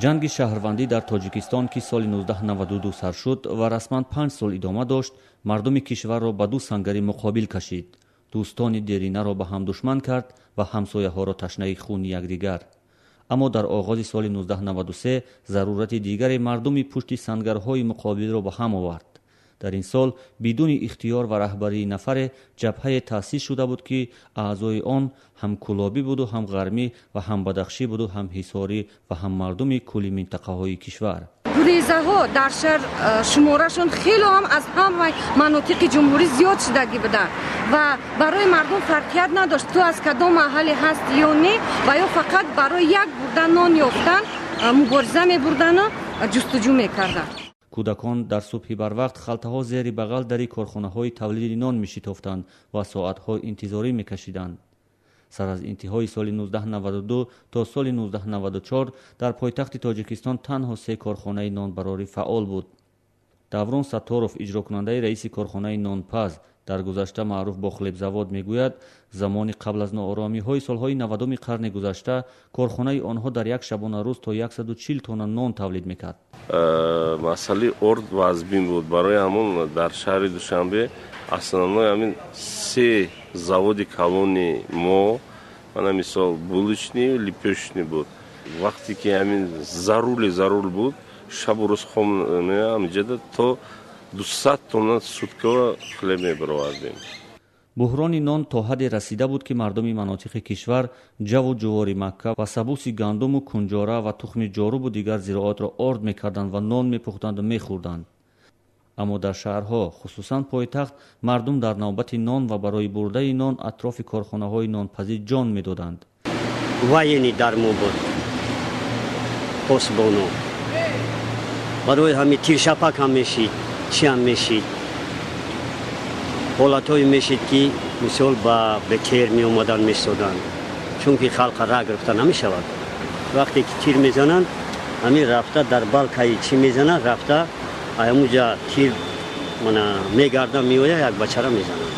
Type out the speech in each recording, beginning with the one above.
ҷанги шаҳрвандӣ дар тоҷикистон ки соли 1992 сар шуд ва расман 5 сол идома дошт, мардуми кишварро ба ду сангари муқобил кашид, дӯстони деринаро ба ҳам душман кард ва ҳамсояҳоро ташнаи хуни якдигар. аммо дар оғози соли 1993 зарурати дигаре мардуми пушти сангарҳои муқобилро ба ҳам овард. дар ин сол бидуни ихтиёр ва раҳбарии нафаре ҷабҳае таъсис шуда буд ки аъзои он ҳам кулобӣ буду ҳам ғармӣ ва ҳам бадахшӣ буду ҳам ҳисорӣ ва ҳам мардуми кулли минтақаҳои кишвар. гурезаҳо дар шаҳр шуморашон хело ҳам аз ҳамаи манотиқи ҷумҳурӣ зиёд шудагӣ буданд ва барои мардум фарқият надошт ту аз кадом маҳалле ҳасти ё не ва ё фақат барои як бурдан нон ёфтан мубориза мебурдану ҷустуҷӯ мекарданд. кӯдакон дар субҳи барвақт халтаҳо зери бағал дари корхонаҳои тавлиди нон мешитофтанд ва соатҳо интизорӣ мекашиданд. сар аз интиҳои соли 1992 то соли 1994 дар пойтахти тоҷикистон танҳо 3 корхонаи нонбарорӣ фаъол буд. даврон сатторов, иҷрокунандаи раиси корхонаи нонпаз дар гузашта маъруф бо хлебзавод мегӯяд, замони қабл аз нооромиҳои солҳои 90-уми қарни гузашта корхонаи онҳо дар як шабонарӯз то 140 тонна нон тавлид мекард. масъалаи орд ва аз бин буд. барои ҳамон дар шаҳри душанбе асноной ҳамин 3 заводи калони мо мана мисол булочный, лепешочный буд. вақте ки ҳамин зарур буд, шабу рӯз хом меамҷада то 200 тонна суткава хлеб мебаровардем. буҳрони нон то ҳадде расида буд ки мардуми манотиқи кишвар ҷаву ҷувори макка ва сабуси гандуму кунҷора ва тухми ҷорубу дигар зироатро орд мекарданд ва нон мепухтанду мехӯрданд. аммо дар шаҳрҳо, хусусан пойтахт, мардум дар навбати нон ва барои бурдаи нон атрофи корхонаҳои нонпазӣ ҷон медоданд. вайни дар мо буд посбоно барои ҳамин тиршапак ҳам мешид, чӣ ҳам мешид. ҳолатҳое мешид ки мисол ба тер меомадан месоданд, чунки халқа раг гирифта намешавад. вақте ки тир мезананд, ҳамин рафта дар балкаи чӣ мезананд, рафта ҳамуҷа тир мегарда меоя як бачара мезананд.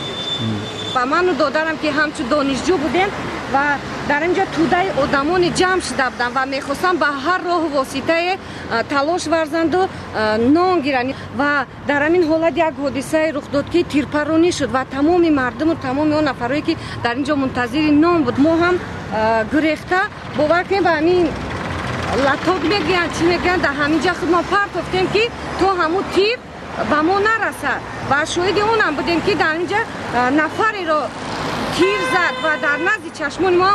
ба ману додарам ки ҳамчун донишҷӯ будем ва дар инҷа тудаи одамони ҷамъ шуда буданд ва мехостанд ба ҳар роҳу воситае талош варзанду нон гиранд ва дар ҳамин ҳолат як ҳодисае рух дод ки тирпаронӣ шуд ва тамоми мардуму тамоми он нафарое ки дар инҷо мунтазири нон буд, мо ҳам гурехта бовар кунем ба ҳамин латок мегӯянд чӣ мегӯянд дар ҳаминҷа худ мо партофтем ки то ҳамун тир ба мо нарасад ва шоҳиди онам будем ки дар инҷа нафареро тир зад ва дар назди чашмони мо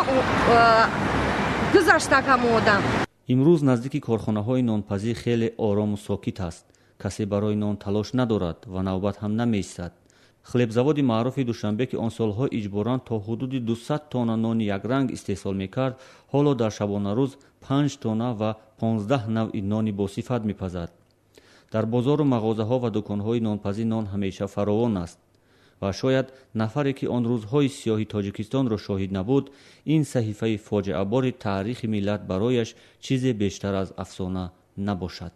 гузаштак ҳамон одам. имрӯз наздики корхонаҳои нонпазӣ хеле орому сокит аст. касе барои нон талош надорад ва навбат ҳам намеистад. хлебзаводи маъруфи душанбе ки он солҳо иҷборан то ҳудуди 200 тонна нони якранг истеҳсол мекард, ҳоло дар шабонарӯз 5 тонна ва 15 навъи нони босифат мепазад. дар бозору мағозаҳо ва дуконҳои нонпазӣ нон ҳамеша фаровон аст ва шояд нафаре ки он рӯзҳои сиёҳи тоҷикистонро шоҳид набуд, ин саҳифаи фоҷеъабори таърихи миллат барояш чизе бештар аз афсона набошад.